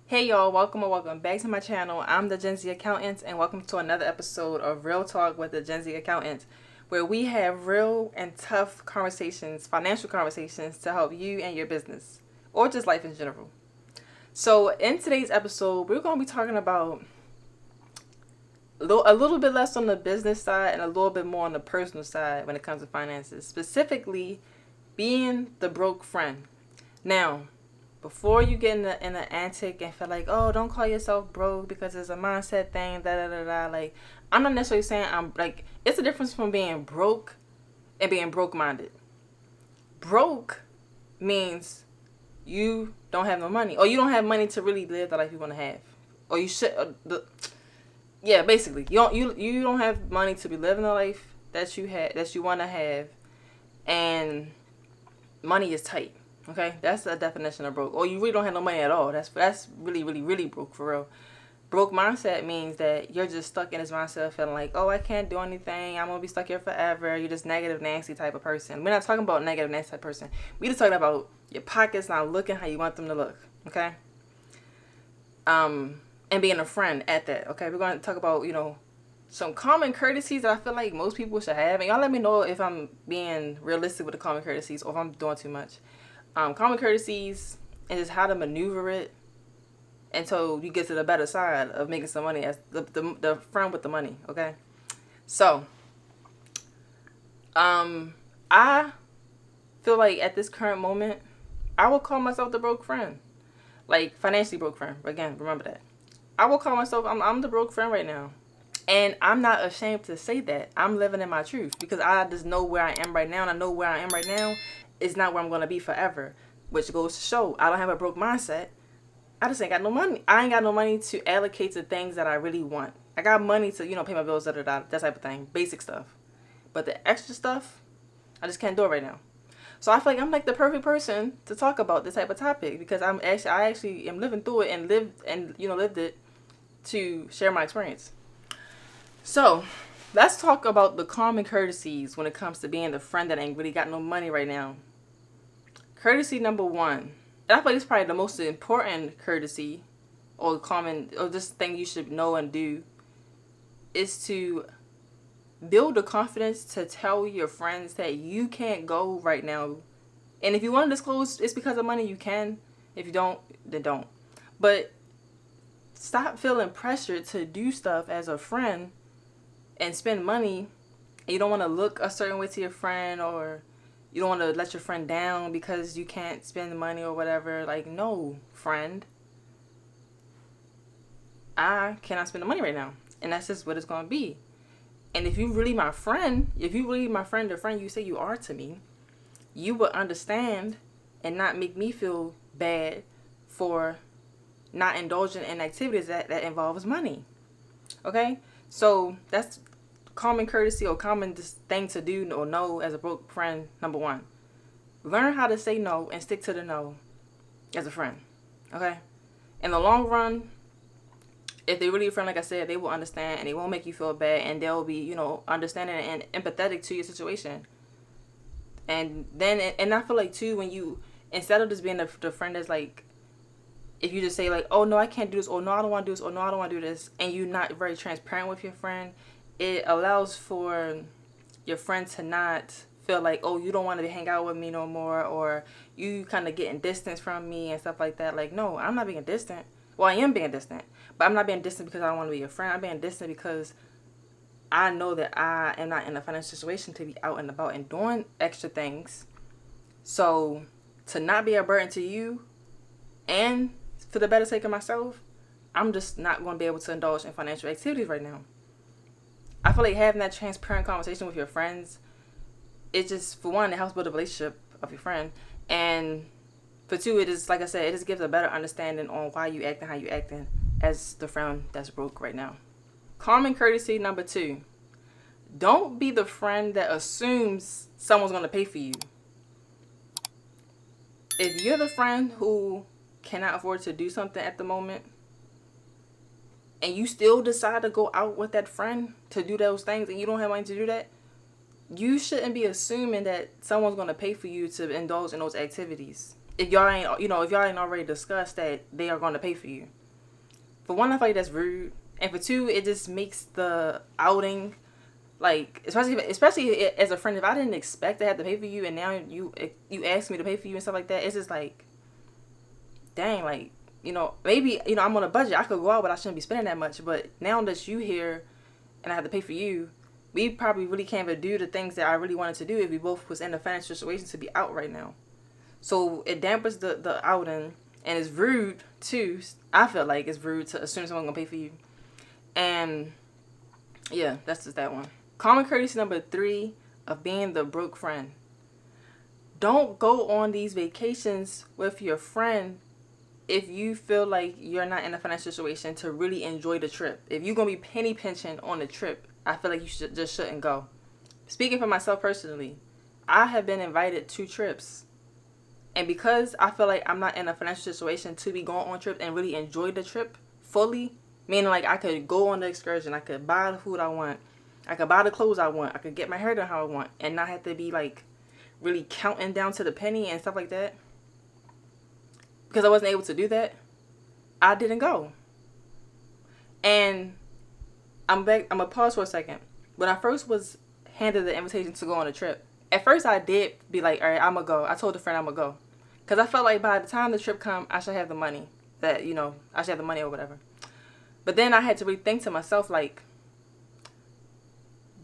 Hey y'all, welcome or welcome back to my channel. I'm the Gen Z Accountant and welcome to another episode of Real Talk with the Gen Z Accountant, where we have real and tough conversations, financial conversations to help you and your business or just life in general. So in today's episode, we're going to be talking about a little bit less on the business side and a little bit more on the personal side when it comes to finances, specifically being the broke friend. Now, before you get in an antic and feel like, oh, don't call yourself broke because it's a mindset thing, da da da da. Like, I'm not necessarily saying I'm like, it's a difference from being broke and being broke minded. Broke means you don't have no money, or you don't have money to really live the life you want to have, or you should. Yeah, basically, you don't have money to be living the life that you want to have, and money is tight. Okay, that's the definition of broke. Or you really don't have no money at all. That's really, really, really broke for real. Broke mindset means that you're just stuck in this mindset of feeling like, oh, I can't do anything. I'm gonna be stuck here forever. You're just negative, nasty type of person. We're not talking about negative, nasty type of person. We just talking about your pockets not looking how you want them to look. Okay. And being a friend at that. Okay, we're going to talk about some common courtesies that I feel like most people should have, and y'all let me know if I'm being realistic with the common courtesies or if I'm doing too much. Common courtesies and just how to maneuver it until you get to the better side of making some money as the friend with the money. Okay, so I feel like at this current moment, I will call myself the broke friend, like financially broke friend. Again, remember that. I will call myself I'm the broke friend right now. And I'm not ashamed to say that. I'm living in my truth because I just know where I am right now, and I know where I am right now is not where I'm going to be forever, which goes to show I don't have a broke mindset. I just ain't got no money. I ain't got no money to allocate to things that I really want. I got money to, pay my bills, that type of thing, basic stuff. But the extra stuff, I just can't do it right now. So I feel like I'm like the perfect person to talk about this type of topic because I actually am living through it and lived it to share my experience. So, let's talk about the common courtesies when it comes to being the friend that ain't really got no money right now. Courtesy number one, and I feel like it's probably the most important courtesy or common or just thing you should know and do, is to build the confidence to tell your friends that you can't go right now. And if you want to disclose it's because of money, you can. If you don't, then don't. But stop feeling pressured to do stuff as a friend and spend money, and you don't want to look a certain way to your friend, or you don't want to let your friend down because you can't spend the money or whatever. Like, no, friend, I cannot spend the money right now, and that's just what it's going to be. And if you really my friend, the friend you say you are to me, you would understand and not make me feel bad for not indulging in activities that involves money. Okay? So that's common courtesy or common thing to do or know as a broke friend. Number one, learn how to say no and stick to the no as a friend. Okay? In the long run, if they really a friend, like I said, they will understand and they won't make you feel bad, and they'll be, understanding and empathetic to your situation. And then, and I feel like too, when you, instead of just being the friend that's like, if you just say like, oh no, I can't do this, or no, I don't want to do this, or no, I don't want to do this, and you're not very transparent with your friend, it allows for your friend to not feel like, oh, you don't want to hang out with me no more, or you kind of getting distance from me and stuff like that. Like, no, I'm not being distant. Well, I am being distant, but I'm not being distant because I don't want to be your friend. I'm being distant because I know that I am not in a financial situation to be out and about and doing extra things. So to not be a burden to you, and for the better sake of myself, I'm just not going to be able to indulge in financial activities right now. I feel like having that transparent conversation with your friends, it just, for one, it helps build a relationship of your friend. And for two, it is, like I said, it just gives a better understanding on why you acting how you acting as the friend that's broke right now. Common courtesy number two, don't be the friend that assumes someone's going to pay for you. If you're the friend who cannot afford to do something at the moment, and you still decide to go out with that friend to do those things, and you don't have money to do that, you shouldn't be assuming that someone's going to pay for you to indulge in those activities. if y'all ain't, if y'all ain't already discussed that they are going to pay for you. For one, I feel like that's rude. And for two, it just makes the outing, like, especially as a friend, if I didn't expect to have to pay for you and now you ask me to pay for you and stuff like that, it's just like, dang, like, maybe, I'm on a budget. I could go out, but I shouldn't be spending that much. But now that you here and I have to pay for you, we probably really can't even do the things that I really wanted to do if we both was in a financial situation to be out right now. So it dampens the outing, and it's rude too. I feel like it's rude to assume someone's gonna pay for you. And yeah, that's just that one. Common courtesy number 3 of being the broke friend. Don't go on these vacations with your friend if you feel like you're not in a financial situation to really enjoy the trip. If you're going to be penny pinching on the trip, I feel like you shouldn't go. Speaking for myself personally, I have been invited to trips. And because I feel like I'm not in a financial situation to be going on trips and really enjoy the trip fully, meaning like I could go on the excursion, I could buy the food I want, I could buy the clothes I want, I could get my hair done how I want, and not have to be like really counting down to the penny and stuff like that. Because I wasn't able to do that, I didn't go. And I'm going to pause for a second. When I first was handed the invitation to go on a trip, at first I did be like, all right, I'm going to go. I told the friend I'm going to go. Because I felt like by the time the trip come, I should have the money. I should have the money or whatever. But then I had to really think to myself, like,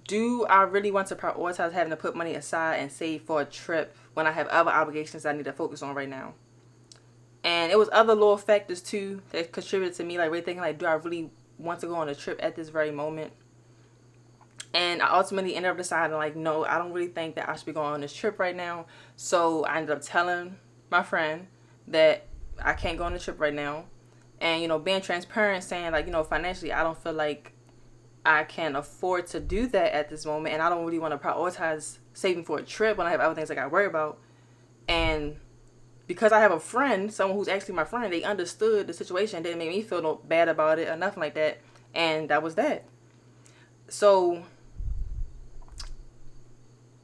do I really want to prioritize having to put money aside and save for a trip when I have other obligations I need to focus on right now? And it was other little factors too that contributed to me like really thinking like, do I really want to go on a trip at this very moment? And I ultimately ended up deciding like, no, I don't really think that I should be going on this trip right now. So I ended up telling my friend that I can't go on the trip right now. And, being transparent, saying like, financially, I don't feel like I can afford to do that at this moment. And I don't really want to prioritize saving for a trip when I have other things I got to worry about. And because I have a friend, someone who's actually my friend, they understood the situation. They didn't make me feel no bad about it or nothing like that. And that was that. So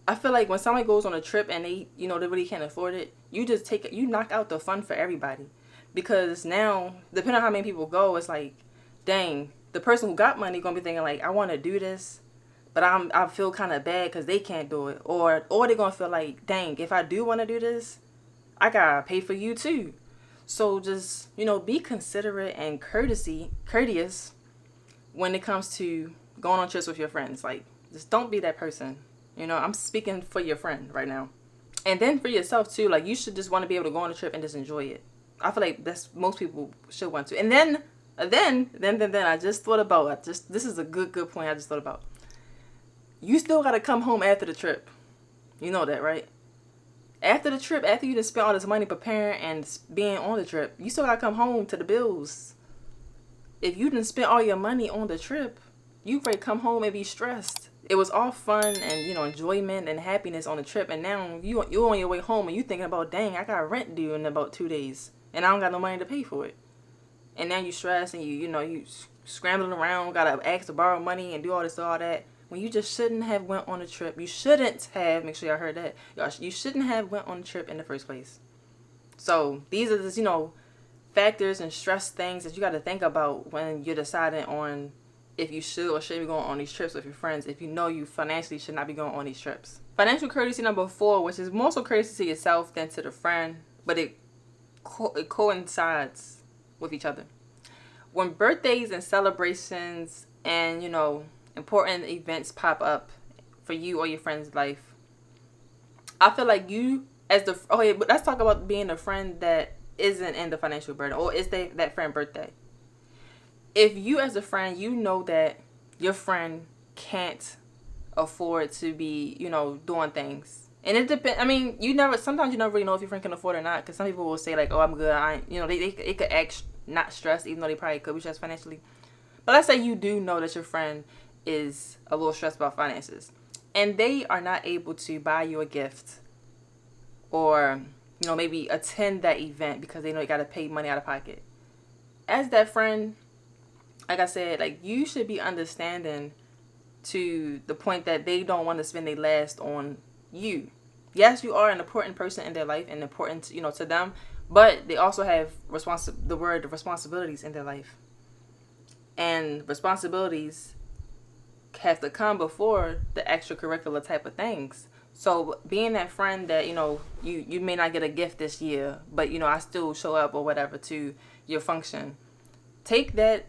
I feel like when somebody goes on a trip and they really can't afford it, you knock out the fun for everybody. Because now, depending on how many people go, it's like, dang, the person who got money gonna be thinking like, I want to do this, but I feel kind of bad because they can't do it. Or they're gonna feel like, dang, if I do want to do this, I gotta pay for you too. So just, be considerate and courteous when it comes to going on trips with your friends. Like, just don't be that person. I'm speaking for your friend right now. And then for yourself too, like, you should just want to be able to go on a trip and just enjoy it. I feel like that's most people should want to. And then I just thought about this is a good point I just thought about. You still gotta come home after the trip. You know that, right? After the trip, after you just spent all this money preparing and being on the trip, you still gotta come home to the bills. If you didn't spend all your money on the trip, you ready to come home and be stressed. It was all fun and enjoyment and happiness on the trip, and now you're on your way home and you thinking about, dang, I got rent due in about 2 days and I don't got no money to pay for it. And now you stressed and you scrambling around, gotta ask to borrow money and do all this all that. When you just shouldn't have went on a trip. You shouldn't have, make sure y'all heard that. You shouldn't have went on a trip in the first place. So these are just, factors and stress things that you got to think about when you're deciding on if you should or shouldn't be going on these trips with your friends, if you know you financially should not be going on these trips. Financial courtesy number 4, which is more so courtesy to yourself than to the friend, but it coincides with each other. When birthdays and celebrations and, important events pop up for you or your friend's life, I feel like you but let's talk about being a friend that isn't in the financial burden, or is that friend birthday. If you as a friend, that your friend can't afford to be, doing things. And it depends. I mean, sometimes you never really know if your friend can afford it or not, because some people will say like, oh, I'm good. They could act not stressed, even though they probably could be stressed financially. But let's say you do know that your friend is a little stressed about finances and they are not able to buy you a gift or maybe attend that event because they know they got to pay money out of pocket. As that friend, like I said, like, you should be understanding to the point that they don't want to spend their last on you. Yes, you are an important person in their life and important, to them, but they also have responsibilities in their life. And responsibilities have to come before the extracurricular type of things. So being that friend that, you may not get a gift this year, but, I still show up or whatever to your function. Take that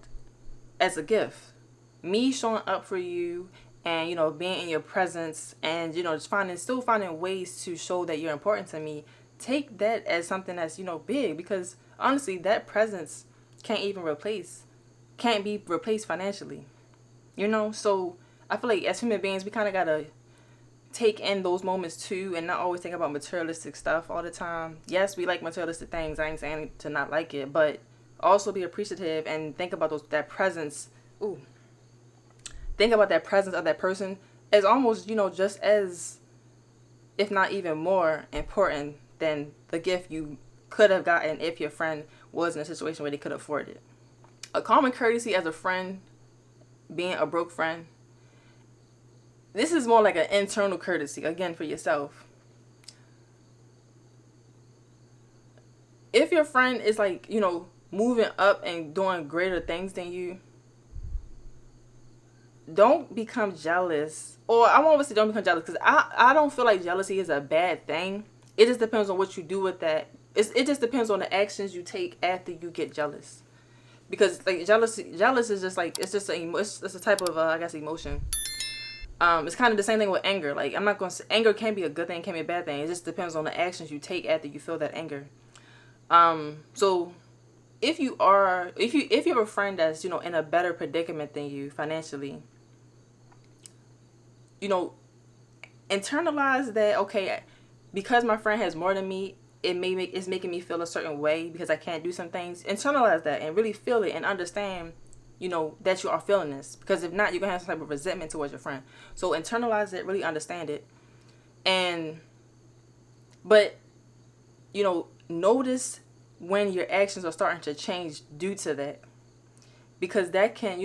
as a gift. Me showing up for you and, being in your presence and, just still finding ways to show that you're important to me. Take that as something that's, big, because honestly, that presence can't be replaced financially. So I feel like as human beings, we kind of got to take in those moments too and not always think about materialistic stuff all the time. Yes, we like materialistic things. I ain't saying to not like it, but also be appreciative and think about that presence. Think about that presence of that person as almost, just as, if not even more important than the gift you could have gotten if your friend was in a situation where they could afford it. A common courtesy as a friend, being a broke friend, this is more like an internal courtesy, again, for yourself. If your friend is like, moving up and doing greater things than you, don't become jealous. Or I won't say don't become jealous, because I don't feel like jealousy is a bad thing. It just depends on what you do with that. It just depends on the actions you take after you get jealous. Because like jealous is just like, it's a type of I guess emotion. It's kind of the same thing with anger. Like, I'm not going to say anger can be a good thing, can be a bad thing. It just depends on the actions you take after you feel that anger. So if you have a friend that's, in a better predicament than you financially, internalize that, okay, because my friend has more than me, it's making me feel a certain way because I can't do some things. Internalize that and really feel it and understand, that you are feeling this. Because if not, you're going to have some type of resentment towards your friend. So internalize it, really understand it. But, notice when your actions are starting to change due to that. Because that can,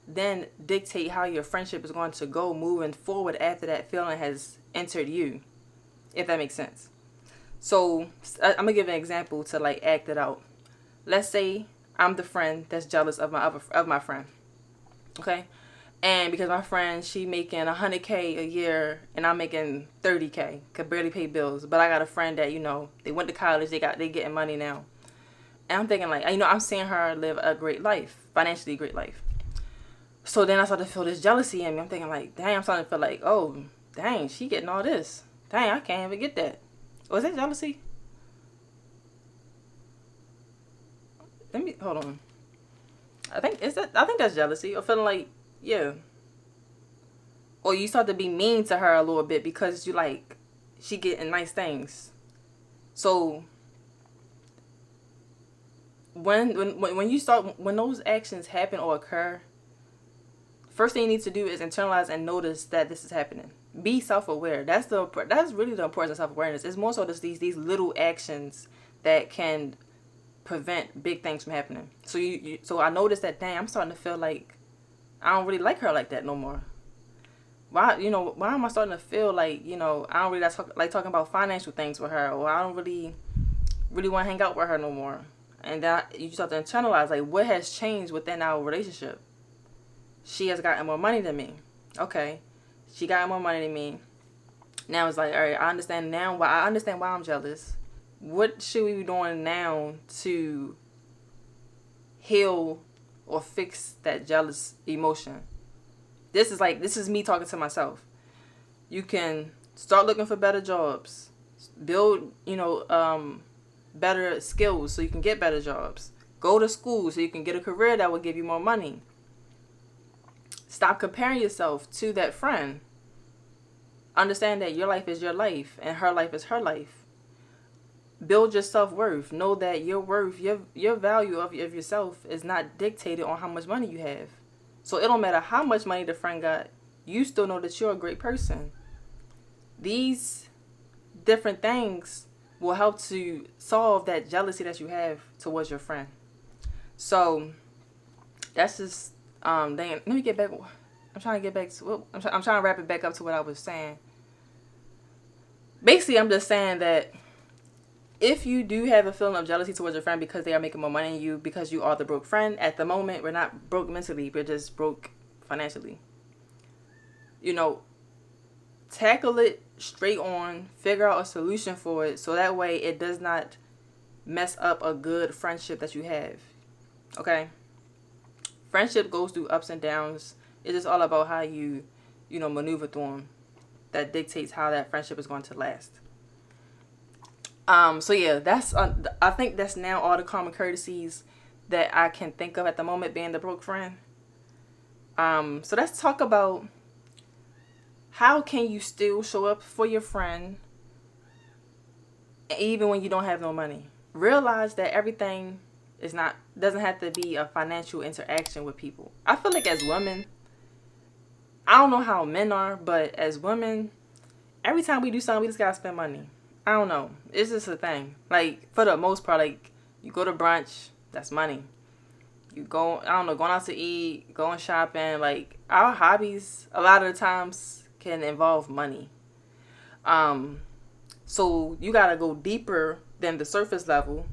then dictate how your friendship is going to go moving forward after that feeling has entered you. If that makes sense. So I'm going to give an example to like act it out. Let's say I'm the friend that's jealous of my friend. Okay? And because my friend, she making $100K a year and I'm making $30K, could barely pay bills. But I got a friend that, they went to college, they getting money now. And I'm thinking like, I'm seeing her live a great life, financially great life. So then I started to feel this jealousy in me. I'm thinking like, dang, I'm starting to feel like, oh, dang, she getting all this. Dang, I can't even get that. Was that jealousy? Hold on. I think that's jealousy, or feeling like, yeah. Or you start to be mean to her a little bit because you like, she getting nice things. So when those actions happen or occur, first thing you need to do is internalize and notice that this is happening. Be self-aware. That's really the importance of self-awareness. It's more so just these little actions that can prevent big things from happening. So I noticed that, dang, I'm starting to feel like I don't really like her like that no more. Why am I starting to feel like, I don't really like talking about financial things with her, or I don't really want to hang out with her no more. And then you start to internalize, like, what has changed within our relationship? She has gotten more money than me. Okay. She got more money than me. Now it's like, all right, I understand why I'm jealous. What should we be doing now to heal or fix that jealous emotion? This is me talking to myself. You can start looking for better jobs. Build, better skills so you can get better jobs. Go to school so you can get a career that will give you more money. Stop comparing yourself to that friend. Understand that your life is your life and her life is her life. Build your self-worth. Know that your worth, your value of yourself is not dictated on how much money you have. So it don't matter how much money the friend got, you still know that you're a great person. These different things will help to solve that jealousy that you have towards your friend. So that's just let me get back. I'm trying to wrap it back up to what I was saying. basically, I'm just saying that if you do have a feeling of jealousy towards your friend because they are making more money than you, because you are the broke friend, at the moment, we're not broke mentally, we're just broke financially. You know, tackle it straight on, figure out a solution for it, so that way it does not mess up a good friendship that you have. Okay? Friendship goes through ups and downs. It's just all about how you maneuver through them. That dictates how that friendship is going to last. So yeah, I think that's now all the common courtesies that I can think of at the moment, being the broke friend. So let's talk about how can you still show up for your friend even when you don't have no money. Realize that everything doesn't have to be a financial interaction with people. I feel like as women, I don't know how men are, but as women, every time we do something, we just gotta spend money. I don't know. It's just a thing. Like, for the most part, like, you go to brunch, that's money. You go, I don't know, going out to eat, going shopping. Like, our hobbies, a lot of the times, can involve money. So you gotta go deeper than the surface level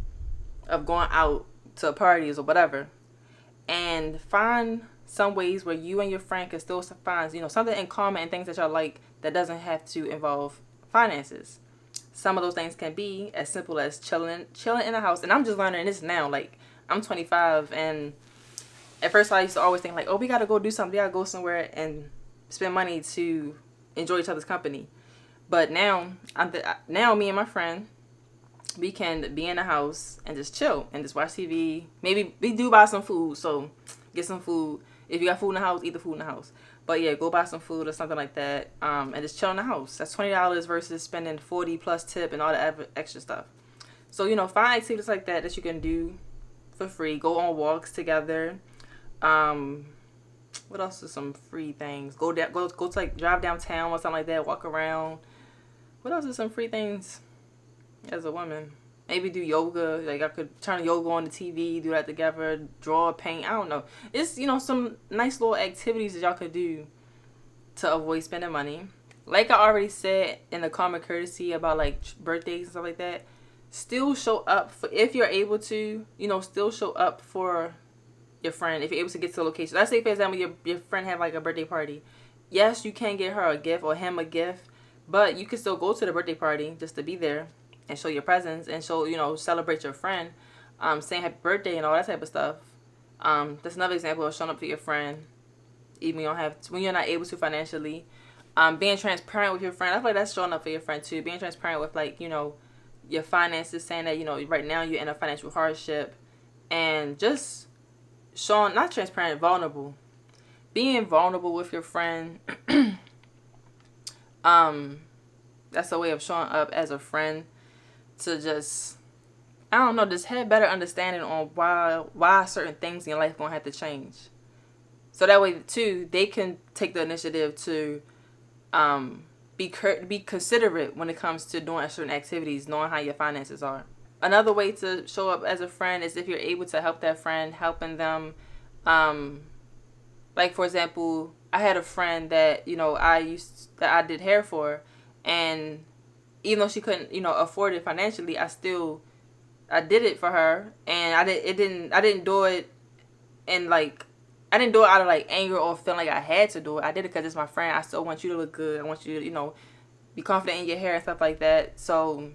of going out to parties or whatever, and find some ways where you and your friend can still find, something in common and things that y'all like that doesn't have to involve finances. Some of those things can be as simple as chilling in the house. And I'm just learning this now. Like, I'm 25, and at first I used to always think like, oh, we gotta go do something. We gotta go somewhere and spend money to enjoy each other's company. But now, now me and my friend, we can be in the house and just chill and just watch TV. Maybe we do buy some food, so get some food. If you got food in the house, eat the food in the house. But yeah, go buy some food or something like that, and just chill in the house. That's $20 versus spending $40 plus tip and all the extra stuff. So, find activities like that you can do for free. Go on walks together. What else is some free things? Go to like drive downtown or something like that. Walk around. What else is some free things as a woman? Maybe do yoga. Like, I could turn yoga on the TV, do that together, draw, paint. I don't know. It's, some nice little activities that y'all could do to avoid spending money. Like I already said in the common courtesy about, like, birthdays and stuff like that, still show up if you're able to, still show up for your friend if you're able to get to the location. Let's say, for example, your friend have, like, a birthday party. Yes, you can get her a gift or him a gift, but you can still go to the birthday party just to be there and show your presence and show, celebrate your friend, saying happy birthday and all that type of stuff. That's another example of showing up to your friend, even when you're not able to financially. Being transparent with your friend. I feel like that's showing up for your friend too. Being transparent with, like, your finances, saying that, right now you're in a financial hardship, and just showing, not transparent, vulnerable. Being vulnerable with your friend, that's a way of showing up as a friend. To just, I don't know, just have better understanding on why certain things in your life gonna have to change. So that way too, they can take the initiative to be considerate when it comes to doing certain activities, knowing how your finances are. Another way to show up as a friend is if you're able to help that friend, helping them. Like, for example, I had a friend that I did hair for, and even though she couldn't, afford it financially, I did it for her, and I didn't do it, and like, I didn't do it out of like anger or feeling like I had to do it. I did it because it's my friend. I still want you to look good. I want you to, be confident in your hair and stuff like that. So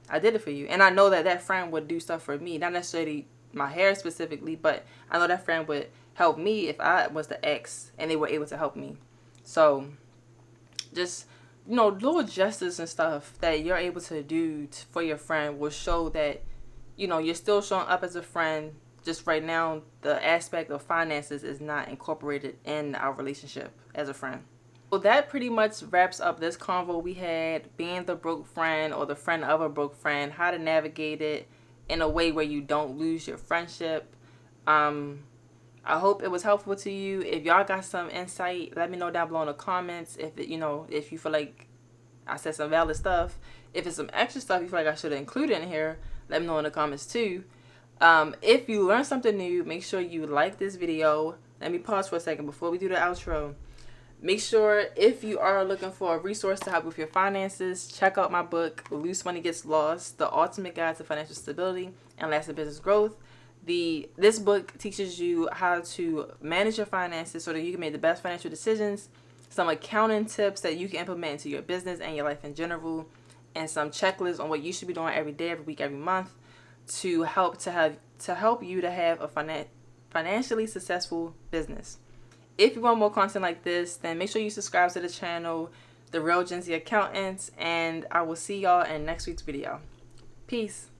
I did it for you, and I know that friend would do stuff for me, not necessarily my hair specifically, but I know that friend would help me if I was the ex, and they were able to help me. So just, little gestures and stuff that you're able to do for your friend will show that, you're still showing up as a friend. Just right now, the aspect of finances is not incorporated in our relationship as a friend. Well, that pretty much wraps up this convo we had, being the broke friend or the friend of a broke friend, how to navigate it in a way where you don't lose your friendship. I hope it was helpful to you. If y'all got some insight, let me know down below in the comments. If if you feel like I said some valid stuff, if it's some extra stuff you feel like I should include in here, let me know in the comments too. If you learned something new, make sure you like this video. Let me pause for a second before we do the outro. Make sure if you are looking for a resource to help with your finances, check out my book, Loose Money Gets Lost, The Ultimate Guide to Financial Stability and Lasting Business Growth. This book teaches you how to manage your finances so that you can make the best financial decisions, some accounting tips that you can implement into your business and your life in general, and some checklists on what you should be doing every day, every week, every month to help you to have a financially successful business. If you want more content like this, then make sure you subscribe to the channel, The Real Gen Z Accountants, and I will see y'all in next week's video. Peace.